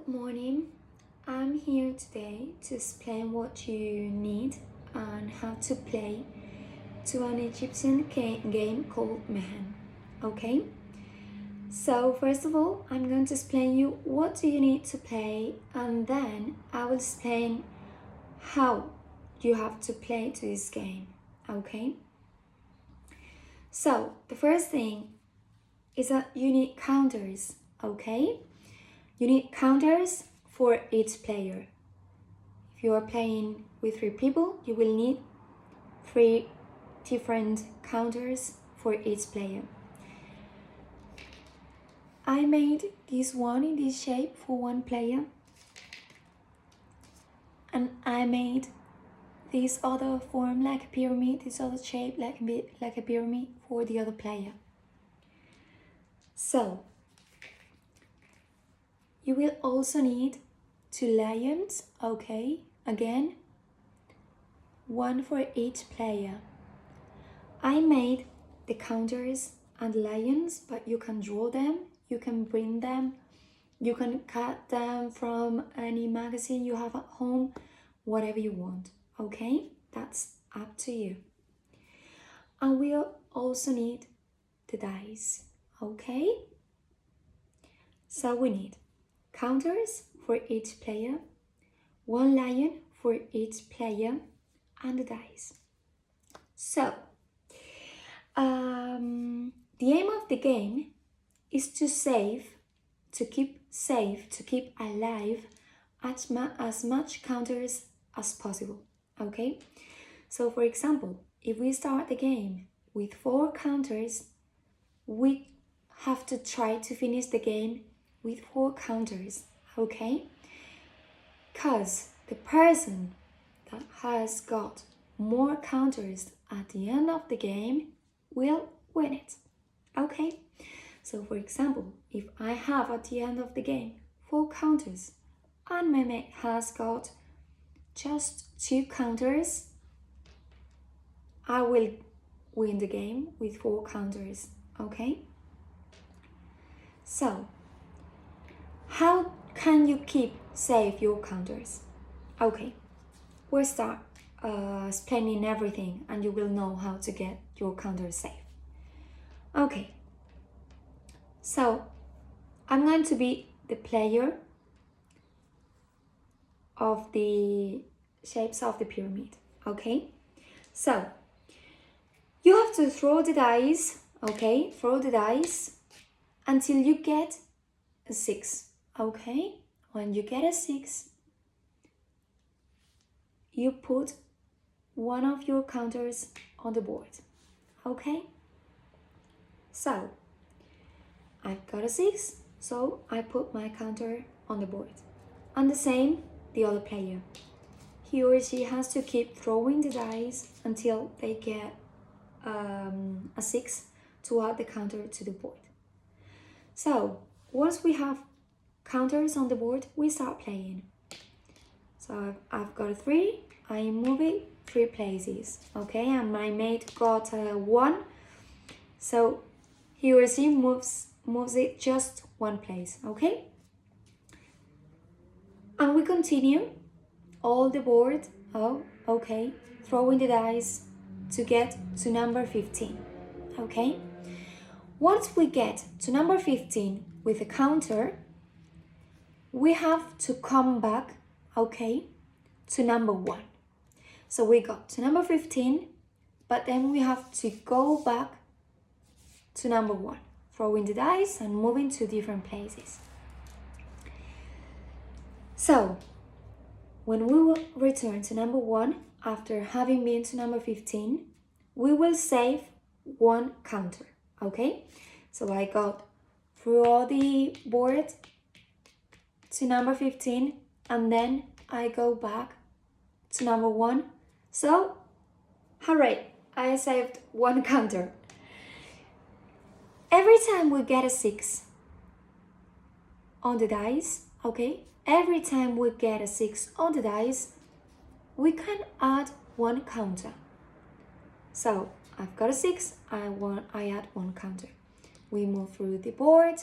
Good morning. I'm here today to explain what you need and how to play to an Egyptian game called Mehen. Okay? So first of all, I'm going to explain you what do you need to play, and then I will explain how you have to play to this game. Okay? So the first thing is that you need counters. Okay? You need counters for each player. If you are playing with 3 people, you will need 3 different counters for each player. I made this one in this shape for one player, and I made this other form like a pyramid, this other shape like a pyramid for the other player. So you will also need 2 lions, okay? Again, 1 for each player. I made the counters and lions, but you can draw them, you can print them, you can cut them from any magazine you have at home, whatever you want, okay? That's up to you. And we'll also need the dice, okay? So we need counters for each player, 1 lion for each player, and the dice. So, the aim of the game is to keep alive as much counters as possible, okay? So for example, if we start the game with 4 counters, we have to try to finish the game with 4 counters, okay? Because the person that has got more counters at the end of the game will win it, okay? So for example, if I have at the end of the game 4 counters and my mate has got just 2 counters, I will win the game with 4 counters, okay? So, how can you keep safe your counters? Okay, we'll start explaining everything and you will know how to get your counters safe. Okay, so I'm going to be the player of the shapes of the pyramid, okay? So, you have to throw the dice, okay? Throw the dice until you get a 6, okay? When you get a 6, you put one of your counters on the board, okay? So, I've got a 6, so I put my counter on the board. And the same, the other player. He or she has to keep throwing the dice until they get a 6 to add the counter to the board. So, once we have counters on the board, we start playing. So I've got a 3, I move it 3 places, okay? And my mate got a 1, so he or she moves it just 1 place, okay? And we continue all the board, okay, throwing the dice to get to number 15, okay? Once we get to number 15 with a counter, we have to come back, okay, to number 1. So we got to number 15, but then we have to go back to number 1, throwing the dice and moving to different places. So, when we will return to number 1, after having been to number 15, we will save 1 counter, okay? So I got through all the board to number 15, and then I go back to number 1. So, hooray, I saved 1 counter. Every time we get a 6 on the dice, okay? Every time we get a 6 on the dice, we can add 1 counter. So, I've got a 6, I add 1 counter. We move through the board,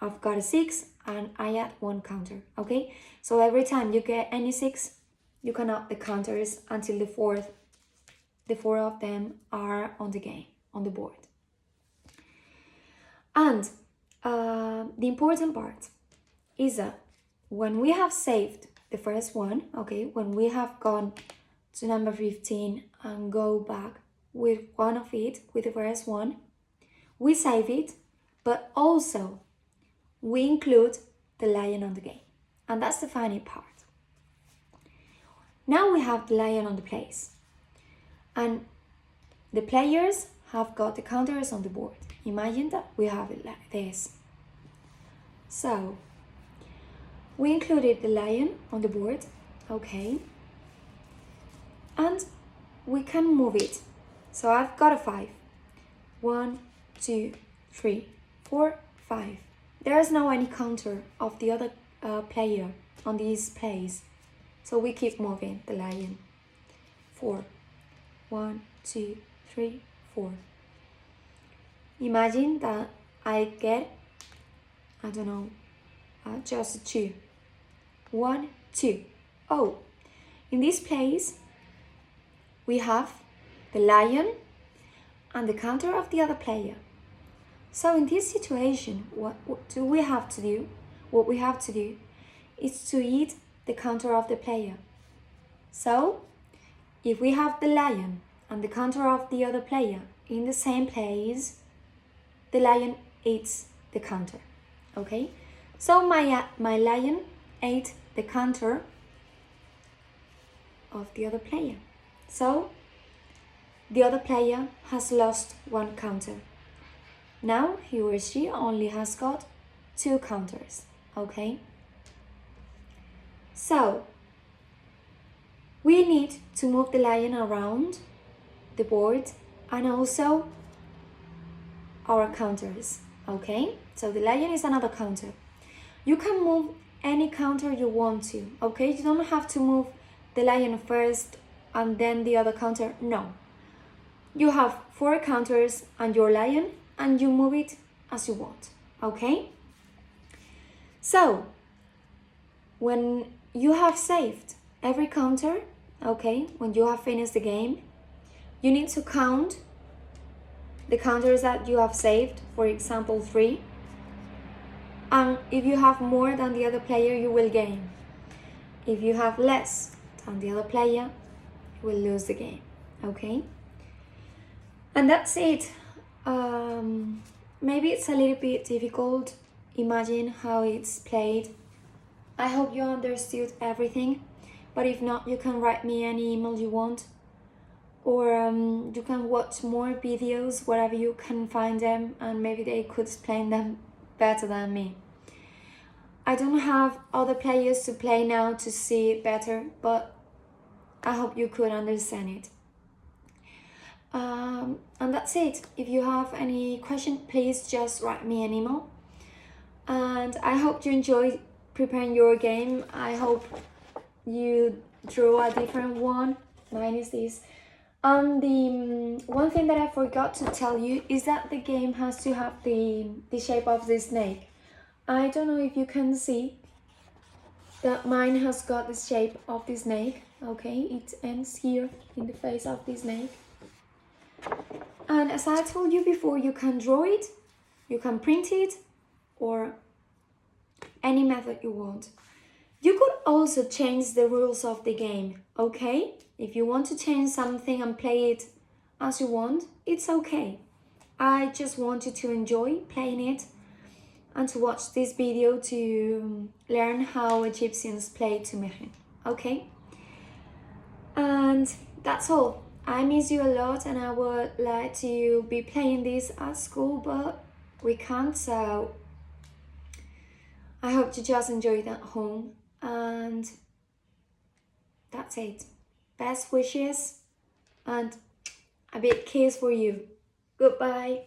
I've got a 6 and I add 1 counter, okay? So every time you get any 6, you can add the counters until the four of them are on the game, on the board. And the important part is that when we have saved the first one, okay, when we have gone to number 15 and go back with one of it, with the first one, we save it, but also we include the lion on the game. And that's the funny part. Now we have the lion on the place. And the players have got the counters on the board. Imagine that we have it like this. So, we included the lion on the board, okay? And we can move it. So I've got a 5. 1, 2, 3, 4, 5. There is no any counter of the other player on this place. So we keep moving the lion. 4. 1, 2, 3, 4. Imagine that I get, I don't know, just 2. 1, 2. Oh, in this place, we have the lion and the counter of the other player. So in this situation, what do we have to do? What we have to do is to eat the counter of the player. So, if we have the lion and the counter of the other player in the same place, the lion eats the counter, okay? So my lion ate the counter of the other player. So, the other player has lost 1 counter. Now, he or she only has got 2 counters, okay? So, we need to move the lion around the board and also our counters, okay? So the lion is another counter. You can move any counter you want to, okay? You don't have to move the lion first and then the other counter, no. You have 4 counters and your lion and you move it as you want, okay? So, when you have saved every counter, okay, when you have finished the game, you need to count the counters that you have saved, for example 3, and if you have more than the other player, you will gain. If you have less than the other player, you will lose the game, okay? And that's it. Maybe it's a little bit difficult. Imagine how it's played. I hope you understood everything, but if not, you can write me any email you want, or you can watch more videos wherever you can find them, and maybe they could explain them better than me. I don't have other players to play now to see it better, but I hope you could understand it. And that's it. If you have any question, please just write me an email. And I hope you enjoyed preparing your game. I hope you drew a different one. Mine is this. And the one thing that I forgot to tell you is that the game has to have the shape of the snake. I don't know if you can see that mine has got the shape of the snake. Okay, it ends here in the face of the snake. And as I told you before, you can draw it, you can print it, or any method you want. You could also change the rules of the game, okay? If you want to change something and play it as you want, it's okay. I just want you to enjoy playing it and to watch this video to learn how Egyptians play to Mehen, okay? And that's all. I miss you a lot and I would like to be playing this at school, but we can't, so I hope you just enjoy it at home. And that's it. Best wishes and a big kiss for you. Goodbye.